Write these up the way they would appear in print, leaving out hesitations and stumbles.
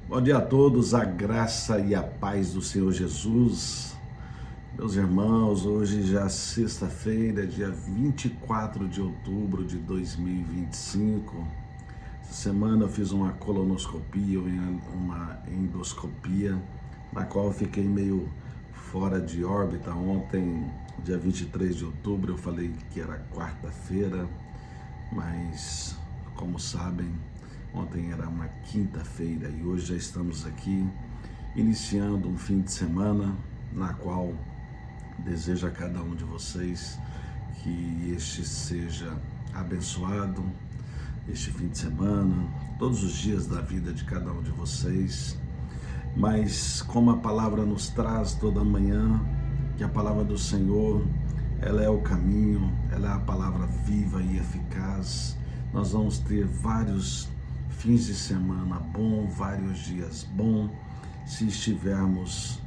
Bom dia a todos, a graça e a paz do Senhor Jesus. Meus irmãos, hoje já é sexta-feira, dia 24 de outubro de 2025. Essa semana eu fiz uma colonoscopia, uma endoscopia, na qual eu fiquei meio fora de órbita. Ontem, dia 23 de outubro, eu falei que era quarta-feira, mas como sabem, ontem era uma quinta-feira e hoje já estamos aqui iniciando um fim de semana na qual desejo a cada um de vocês que este seja abençoado, este fim de semana, todos os dias da vida de cada um de vocês. Mas como a palavra nos traz toda manhã, que a palavra do Senhor, ela é o caminho, ela é a palavra viva e eficaz. Nós vamos ter vários fins de semana bom, vários dias bom, se estivermos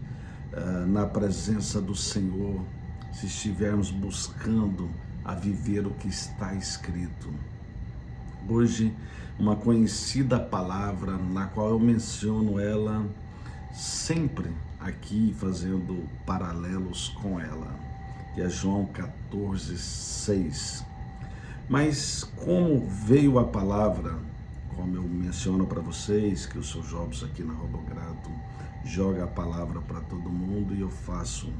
na presença do Senhor, se estivermos buscando a viver o que está escrito. Hoje, uma conhecida palavra, na qual eu menciono ela sempre aqui, fazendo paralelos com ela, que é João 14:6. Mas como veio a palavra, como eu menciono para vocês, que eu sou Jobs aqui na Robograto, joga a palavra para todo mundo e eu faço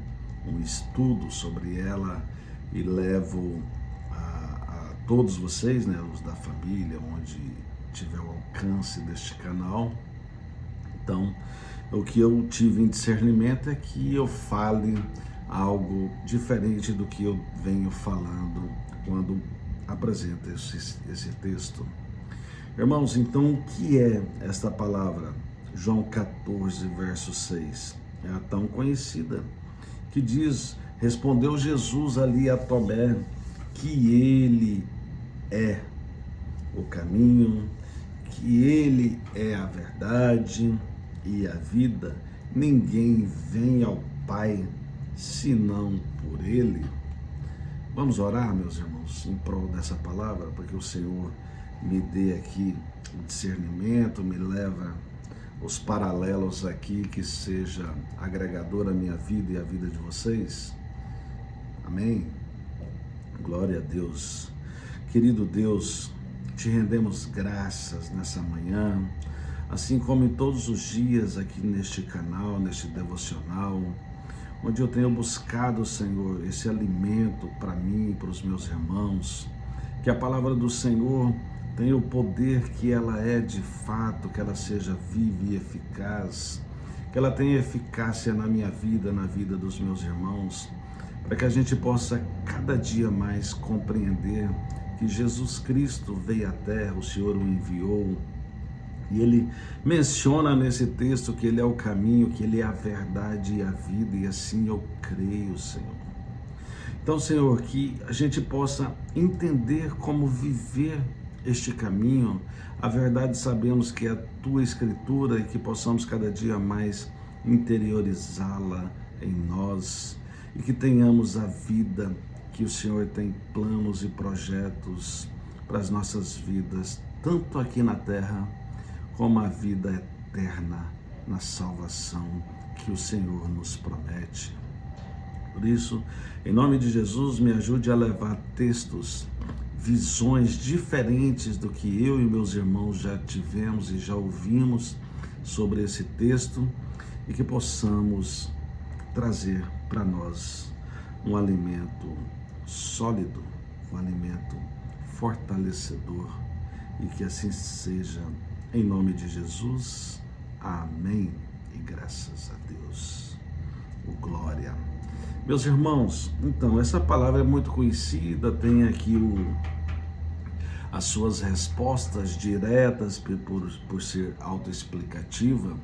um estudo sobre ela e levo a todos vocês, né, os da família, onde tiver o alcance deste canal. Então, o que eu tive em discernimento é que eu fale algo diferente do que eu venho falando quando apresento esse texto. Irmãos, então o que é esta palavra? João 14, verso 6. É a tão conhecida, que diz: respondeu Jesus ali a Tomé, que ele é o caminho, que ele é a verdade e a vida. Ninguém vem ao Pai senão por ele. Vamos orar, meus irmãos, em prol dessa palavra, para que o Senhor me dê aqui o discernimento, me leva os paralelos aqui, que seja agregador à minha vida e à vida de vocês. Amém? Glória a Deus. Querido Deus, te rendemos graças nessa manhã, assim como em todos os dias aqui neste canal, neste devocional, onde eu tenho buscado, Senhor, esse alimento para mim e para os meus irmãos, que a palavra do Senhor tenha o poder que ela é de fato, que ela seja viva e eficaz, que ela tenha eficácia na minha vida, na vida dos meus irmãos, para que a gente possa cada dia mais compreender que Jesus Cristo veio à terra, o Senhor o enviou, e ele menciona nesse texto que ele é o caminho, que ele é a verdade e a vida, e assim eu creio, Senhor. Então, Senhor, que a gente possa entender como viver este caminho. A verdade sabemos que é a tua escritura, e que possamos cada dia mais interiorizá-la em nós, e que tenhamos a vida que o Senhor tem planos e projetos para as nossas vidas, tanto aqui na terra, como a vida eterna na salvação que o Senhor nos promete. Por isso, em nome de Jesus, me ajude a levar textos, visões diferentes do que eu e meus irmãos já tivemos e já ouvimos sobre esse texto, e que possamos trazer para nós um alimento sólido, um alimento fortalecedor, e que assim seja. Em nome de Jesus, amém, e graças a Deus, glória. Meus irmãos, então, essa palavra é muito conhecida, tem aqui as suas respostas diretas por ser autoexplicativa,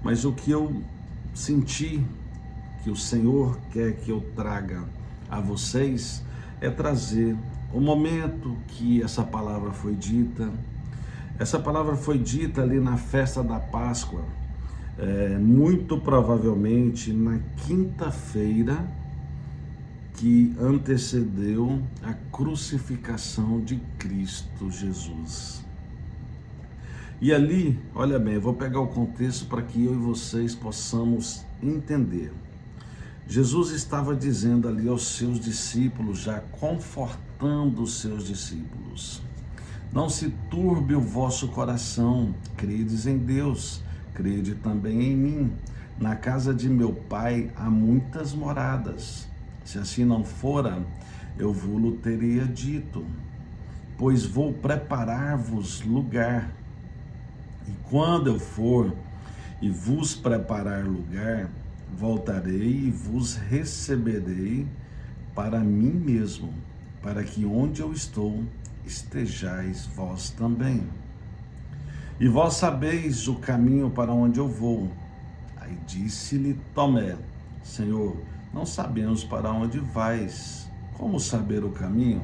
mas o que eu senti que o Senhor quer que eu traga a vocês é trazer o momento que essa palavra foi dita. Essa palavra foi dita ali na festa da Páscoa, muito provavelmente na quinta-feira que antecedeu a crucificação de Cristo Jesus. E ali, olha bem, eu vou pegar o contexto para que eu e vocês possamos entender. Jesus estava dizendo ali aos seus discípulos, já confortando os seus discípulos: não se turbe o vosso coração, credes em Deus, crede também em mim. Na casa de meu Pai há muitas moradas. Se assim não fora, eu vos teria dito, pois vou preparar-vos lugar. E quando eu for e vos preparar lugar, voltarei e vos receberei para mim mesmo, para que onde eu estou, estejais vós também. E vós sabeis o caminho para onde eu vou. Aí disse-lhe Tomé: Senhor, não sabemos para onde vais. Como saber o caminho?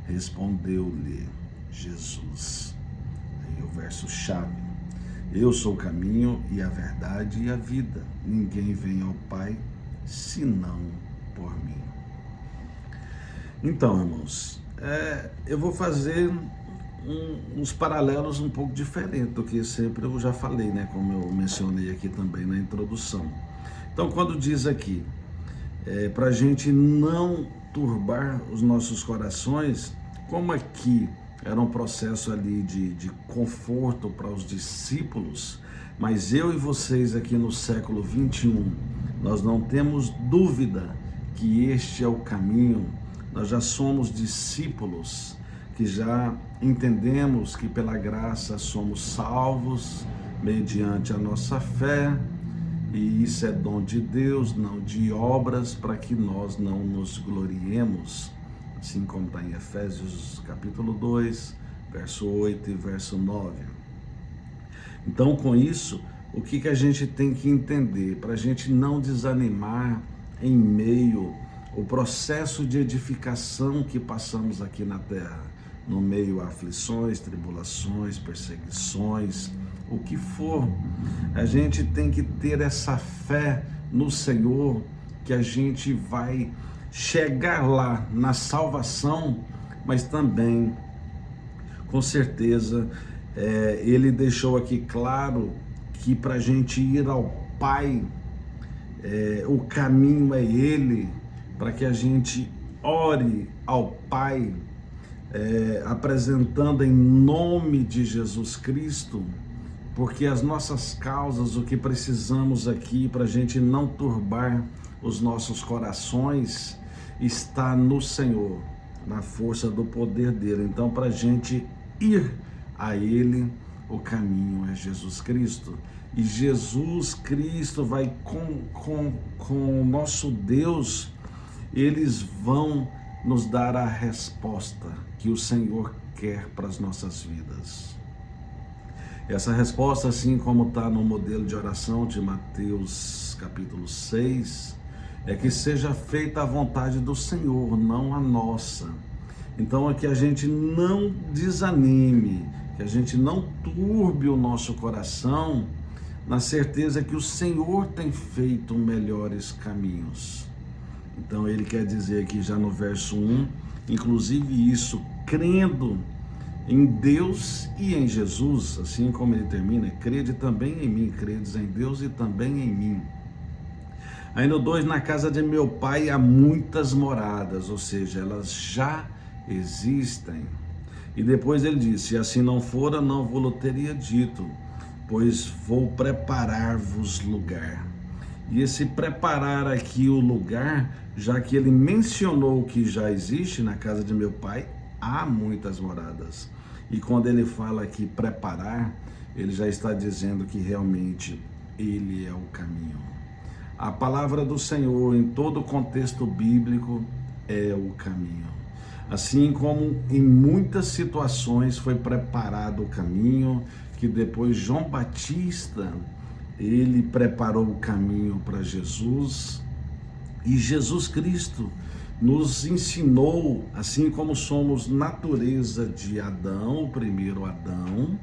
Respondeu-lhe Jesus. Aí o verso chave: eu sou o caminho e a verdade e a vida. Ninguém vem ao Pai senão por mim. Então, irmãos, eu vou fazer uns paralelos um pouco diferentes do que sempre eu já falei, né? Como eu mencionei aqui também na introdução. Então, quando diz aqui, para a gente não turbar os nossos corações, como aqui era um processo ali de conforto para os discípulos, mas eu e vocês aqui no século 21, nós não temos dúvida que este é o caminho. Nós já somos discípulos, que já entendemos que pela graça somos salvos mediante a nossa fé, e isso é dom de Deus, não de obras, para que nós não nos gloriemos, assim como está em Efésios capítulo 2, verso 8 e verso 9. Então, com isso, o que a gente tem que entender? Para a gente não desanimar em meio ao processo de edificação que passamos aqui na terra, no meio a aflições, tribulações, perseguições, o que for, a gente tem que ter essa fé no Senhor, que a gente vai chegar lá na salvação, mas também, com certeza, ele deixou aqui claro que para a gente ir ao Pai, o caminho é Ele, para que a gente ore ao Pai, apresentando em nome de Jesus Cristo, porque as nossas causas, o que precisamos aqui para a gente não turbar os nossos corações, está no Senhor, na força do poder dele. Então, para a gente ir a Ele, o caminho é Jesus Cristo. E Jesus Cristo vai com o nosso Deus, eles vão nos dar a resposta que o Senhor quer para as nossas vidas. Essa resposta, assim como está no modelo de oração de Mateus capítulo 6, é que seja feita a vontade do Senhor, não a nossa. Então é que a gente não desanime, que a gente não turbe o nosso coração, na certeza que o Senhor tem feito melhores caminhos. Então ele quer dizer aqui já no verso 1, inclusive isso, crendo em Deus e em Jesus, assim como ele termina, crede também em mim, credes em Deus e também em mim. Aí no 2, na casa de meu Pai há muitas moradas, ou seja, elas já existem. E depois ele disse: se assim não fora, não vos teria dito, pois vou preparar-vos lugar. E esse preparar aqui o lugar, já que ele mencionou que já existe na casa de meu Pai, há muitas moradas. E quando ele fala aqui preparar, ele já está dizendo que realmente ele é o caminho. A palavra do Senhor, em todo o contexto bíblico, é o caminho. Assim como em muitas situações foi preparado o caminho, que depois João Batista, ele preparou o caminho para Jesus, e Jesus Cristo nos ensinou, assim como somos natureza de Adão, o primeiro Adão,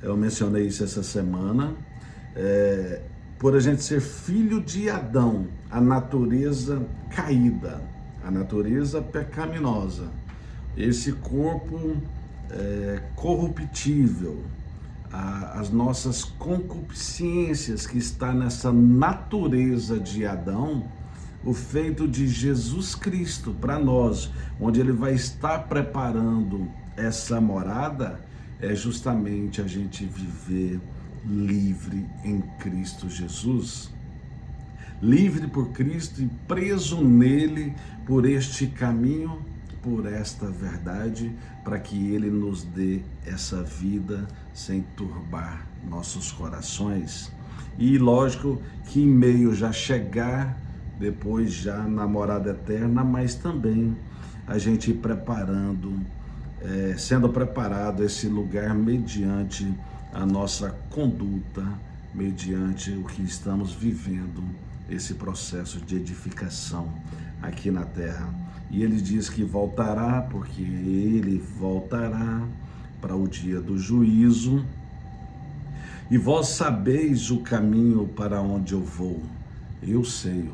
eu mencionei isso essa semana, por a gente ser filho de Adão, a natureza caída, a natureza pecaminosa, esse corpo corruptível, as nossas concupiscências que está nessa natureza de Adão, o feito de Jesus Cristo para nós, onde ele vai estar preparando essa morada, é justamente a gente viver livre em Cristo Jesus. Livre por Cristo e preso nele por este caminho, por esta verdade, para que ele nos dê essa vida sem turbar nossos corações. E lógico que em meio já chegar, depois já na morada eterna, mas também a gente ir preparando, sendo preparado esse lugar mediante a nossa conduta, mediante o que estamos vivendo, esse processo de edificação aqui na terra. E ele diz que voltará, porque ele voltará para o dia do juízo. E vós sabeis o caminho para onde eu vou. Eu sei.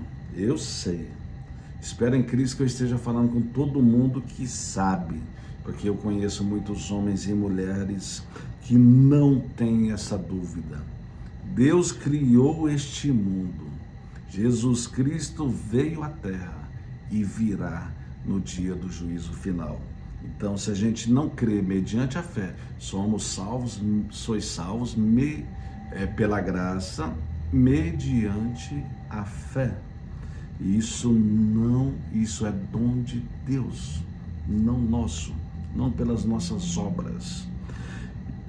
Espero em Cristo que eu esteja falando com todo mundo que sabe, porque eu conheço muitos homens e mulheres que não têm essa dúvida. Deus criou este mundo. Jesus Cristo veio à terra e virá no dia do juízo final. Então, se a gente não crê mediante a fé, sois salvos pela graça, mediante a fé. Isso é dom de Deus, não nosso, não pelas nossas obras.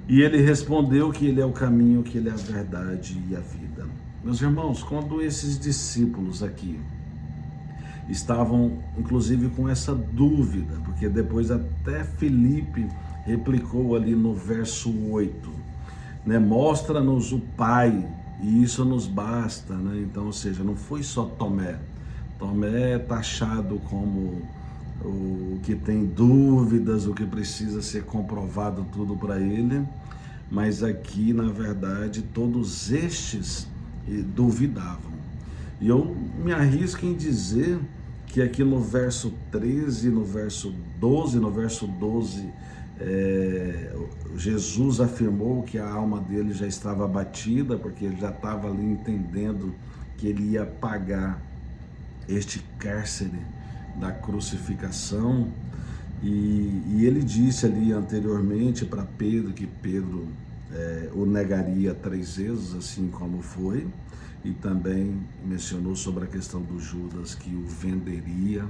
E ele respondeu que ele é o caminho, que ele é a verdade e a vida. Meus irmãos, quando esses discípulos aqui estavam, inclusive, com essa dúvida, porque depois até Filipe replicou ali no verso 8, né? Mostra-nos o Pai, e isso nos basta, né? Então, ou seja, não foi só Tomé. Tomé é taxado como o que tem dúvidas, o que precisa ser comprovado tudo para ele, mas aqui, na verdade, todos estes duvidavam. E eu me arrisco em dizer que aqui no verso 13, no verso 12, Jesus afirmou que a alma dele já estava abatida, porque ele já estava ali entendendo que ele ia pagar este cárcere da crucificação, e ele disse ali anteriormente para Pedro que Pedro o negaria 3 vezes, assim como foi, e também mencionou sobre a questão do Judas, que o venderia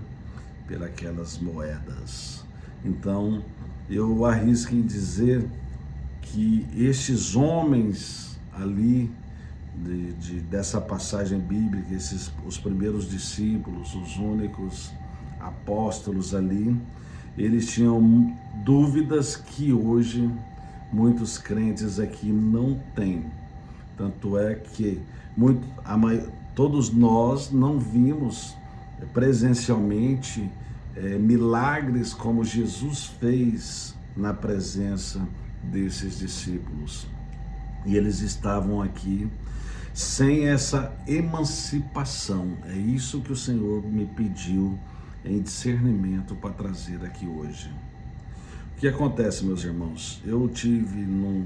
pelas moedas. Então, eu arrisco em dizer que estes homens ali, dessa passagem bíblica, os primeiros discípulos, os únicos apóstolos ali, eles tinham dúvidas que hoje muitos crentes aqui não têm. Tanto é que todos nós não vimos presencialmente milagres como Jesus fez na presença desses discípulos. E eles estavam aqui sem essa emancipação. É isso que o Senhor me pediu em discernimento para trazer aqui hoje. O que acontece, meus irmãos? Eu tive num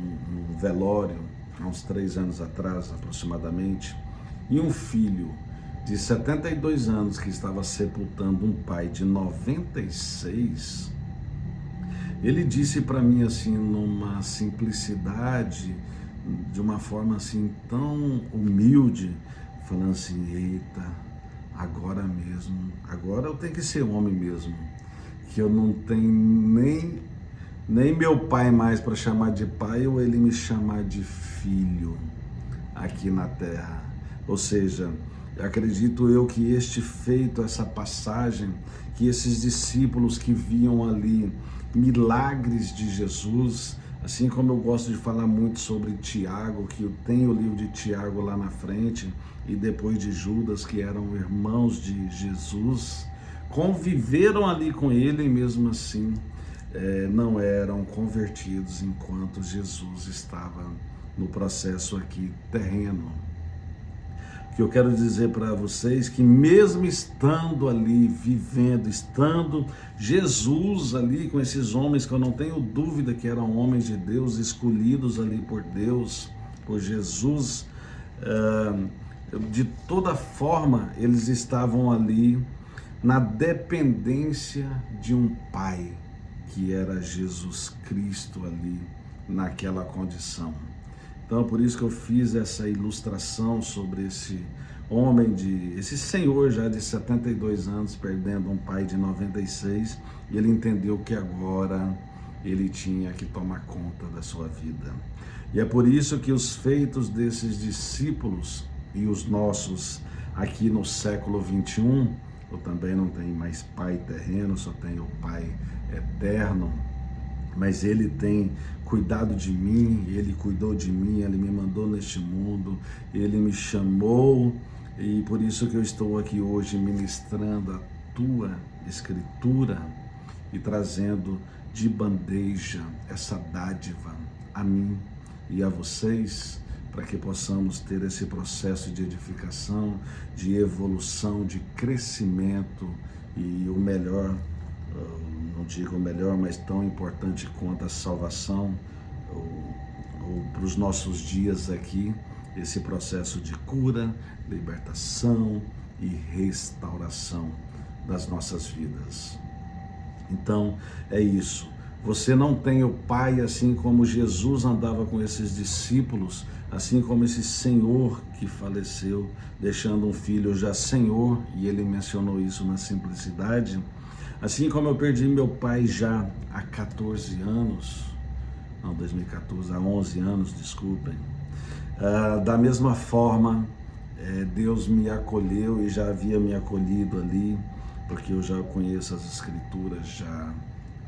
velório, há uns 3 anos atrás, aproximadamente, e um filho de 72 anos que estava sepultando um pai de 96, ele disse para mim assim, numa simplicidade, de uma forma assim tão humilde, falando assim: eita, agora eu tenho que ser homem mesmo, que eu não tenho nem meu pai mais para chamar de pai, ou ele me chamar de filho aqui na terra. Ou seja, acredito eu que este feito, essa passagem, que esses discípulos que viam ali milagres de Jesus, assim como eu gosto de falar muito sobre Tiago, que eu tenho o livro de Tiago lá na frente, e depois de Judas, que eram irmãos de Jesus, conviveram ali com ele e mesmo assim não eram convertidos enquanto Jesus estava no processo aqui terreno. O que eu quero dizer para vocês que mesmo estando ali, vivendo, estando Jesus ali com esses homens, que eu não tenho dúvida que eram homens de Deus, escolhidos ali por Deus, por Jesus, de toda forma eles estavam ali na dependência de um Pai, que era Jesus Cristo ali naquela condição. Então, por isso que eu fiz essa ilustração sobre esse homem, esse senhor já de 72 anos, perdendo um pai de 96, e ele entendeu que agora ele tinha que tomar conta da sua vida. E é por isso que os feitos desses discípulos e os nossos aqui no século 21, eu também não tenho mais pai terreno, só tenho o Pai eterno, mas ele tem cuidado de mim, ele cuidou de mim, ele me mandou neste mundo, ele me chamou, e por isso que eu estou aqui hoje ministrando a tua escritura e trazendo de bandeja essa dádiva a mim e a vocês, para que possamos ter esse processo de edificação, de evolução, de crescimento, e o melhor, não digo o melhor, mas tão importante quanto a salvação, ou para os nossos dias aqui, esse processo de cura, libertação e restauração das nossas vidas. Então, é isso. Você não tem o Pai assim como Jesus andava com esses discípulos, assim como esse Senhor que faleceu, deixando um filho já Senhor, e ele mencionou isso na simplicidade. Assim como eu perdi meu pai já há 14 anos, não, 2014, há 11 anos, desculpem. Da mesma forma, Deus me acolheu e já havia me acolhido ali, porque eu já conheço as Escrituras já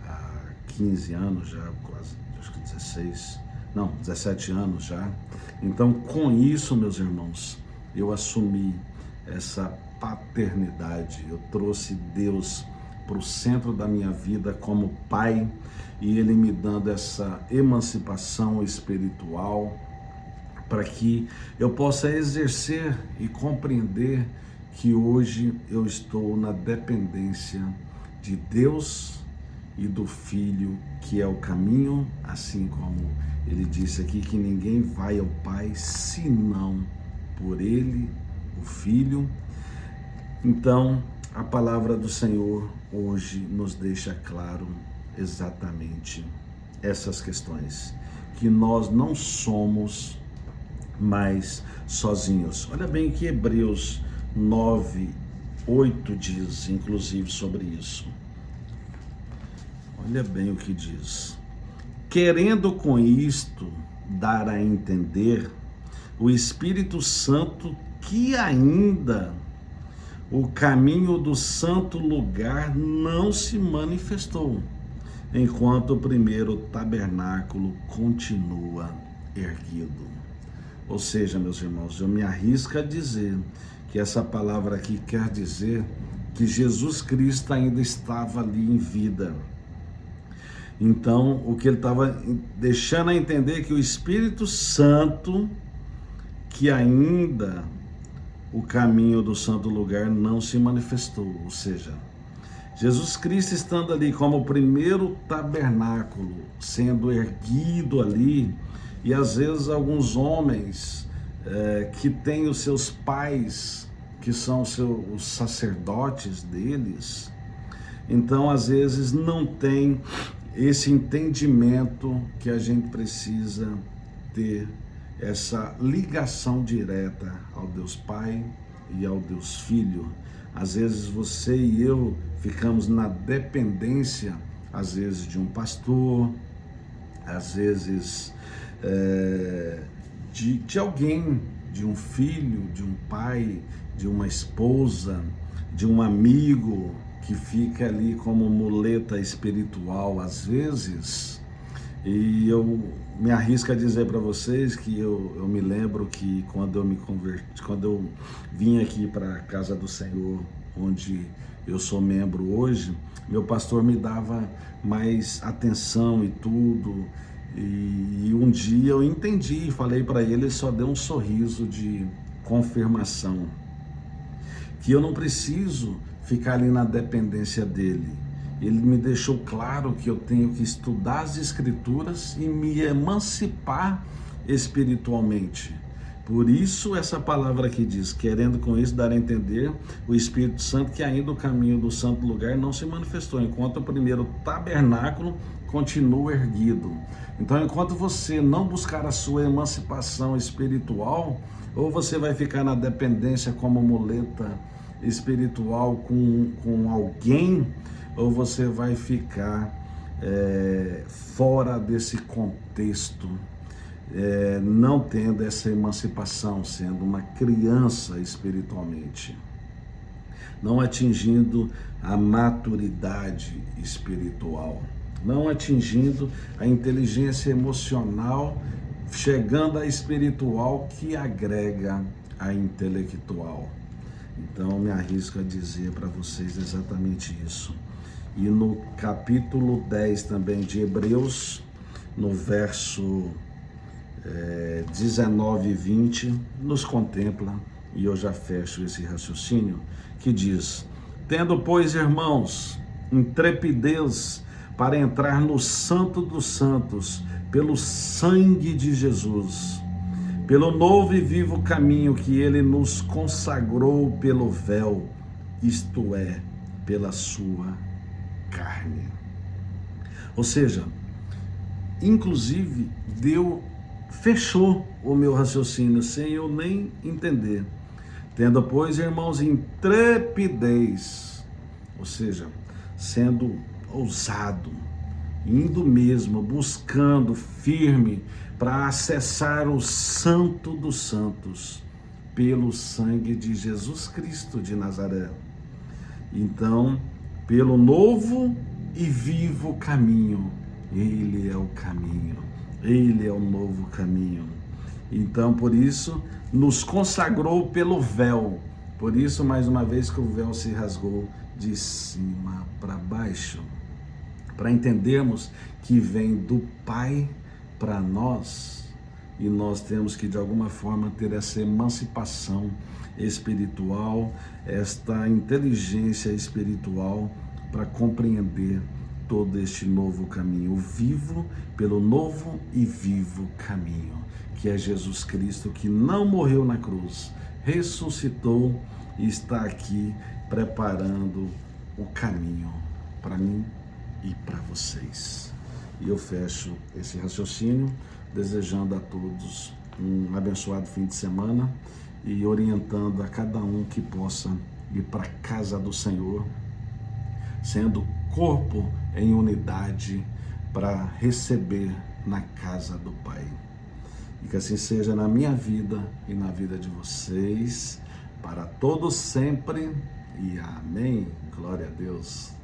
há 15 anos, já quase, acho que 17 anos já. Então, com isso, meus irmãos, eu assumi essa paternidade, eu trouxe Deus para o centro da minha vida como Pai, e Ele me dando essa emancipação espiritual para que eu possa exercer e compreender que hoje eu estou na dependência de Deus e do Filho, que é o caminho, assim como Ele disse aqui, que ninguém vai ao Pai senão por Ele, o Filho. Então, a palavra do Senhor hoje nos deixa claro exatamente essas questões, que nós não somos mais sozinhos. Olha bem o que Hebreus 9:8 diz, inclusive, sobre isso. Olha bem o que diz. Querendo com isto dar a entender o Espírito Santo que ainda o caminho do santo lugar não se manifestou, enquanto o primeiro tabernáculo continua erguido. Ou seja, meus irmãos, eu me arrisco a dizer que essa palavra aqui quer dizer que Jesus Cristo ainda estava ali em vida. Então, o que ele estava deixando a entender é que o Espírito Santo, que ainda o caminho do santo lugar não se manifestou, ou seja, Jesus Cristo estando ali como o primeiro tabernáculo, sendo erguido ali, e às vezes alguns homens que têm os seus pais, que são os sacerdotes deles, então às vezes não tem esse entendimento que a gente precisa ter, essa ligação direta ao Deus Pai e ao Deus Filho. Às vezes você e eu ficamos na dependência, às vezes de um pastor, às vezes de alguém, de um filho, de um pai, de uma esposa, de um amigo que fica ali como muleta espiritual às vezes. E eu me arrisco a dizer para vocês que eu me lembro que quando eu me converti, quando eu vim aqui para a casa do Senhor, onde eu sou membro hoje, meu pastor me dava mais atenção e tudo. E um dia eu entendi, falei para ele, ele só deu um sorriso de confirmação, que eu não preciso ficar ali na dependência dele. Ele me deixou claro que eu tenho que estudar as Escrituras e me emancipar espiritualmente. Por isso essa palavra aqui diz, querendo com isso dar a entender o Espírito Santo que ainda o caminho do santo lugar não se manifestou, enquanto o primeiro tabernáculo continua erguido. Então, enquanto você não buscar a sua emancipação espiritual, ou você vai ficar na dependência como muleta espiritual com alguém, ou você vai ficar fora desse contexto, não tendo essa emancipação, sendo uma criança espiritualmente, não atingindo a maturidade espiritual, não atingindo a inteligência emocional, chegando à espiritual que agrega a intelectual. Então, me arrisco a dizer para vocês exatamente isso. E no capítulo 10 também de Hebreus, no verso 19 e 20, nos contempla, e eu já fecho esse raciocínio, que diz: tendo, pois, irmãos, intrepidez para entrar no Santo dos Santos, pelo sangue de Jesus, pelo novo e vivo caminho que ele nos consagrou pelo véu, isto é, pela sua carne. Ou seja, inclusive, fechou o meu raciocínio sem eu nem entender. Tendo, pois, irmãos, intrepidez, ou seja, sendo ousado, indo mesmo, buscando firme para acessar o Santo dos Santos pelo sangue de Jesus Cristo de Nazaré. Então, pelo novo e vivo caminho, ele é o caminho, ele é o novo caminho. Então, por isso, nos consagrou pelo véu. Por isso, mais uma vez, que o véu se rasgou de cima para baixo, para entendermos que vem do Pai para nós, e nós temos que de alguma forma ter essa emancipação espiritual, esta inteligência espiritual para compreender todo este novo caminho, o vivo pelo novo e vivo caminho, que é Jesus Cristo, que não morreu na cruz, ressuscitou e está aqui preparando o caminho para mim e para vocês. E eu fecho esse raciocínio desejando a todos um abençoado fim de semana e orientando a cada um que possa ir para a casa do Senhor, sendo corpo em unidade para receber na casa do Pai. E que assim seja na minha vida e na vida de vocês, para todos sempre, e amém. Glória a Deus.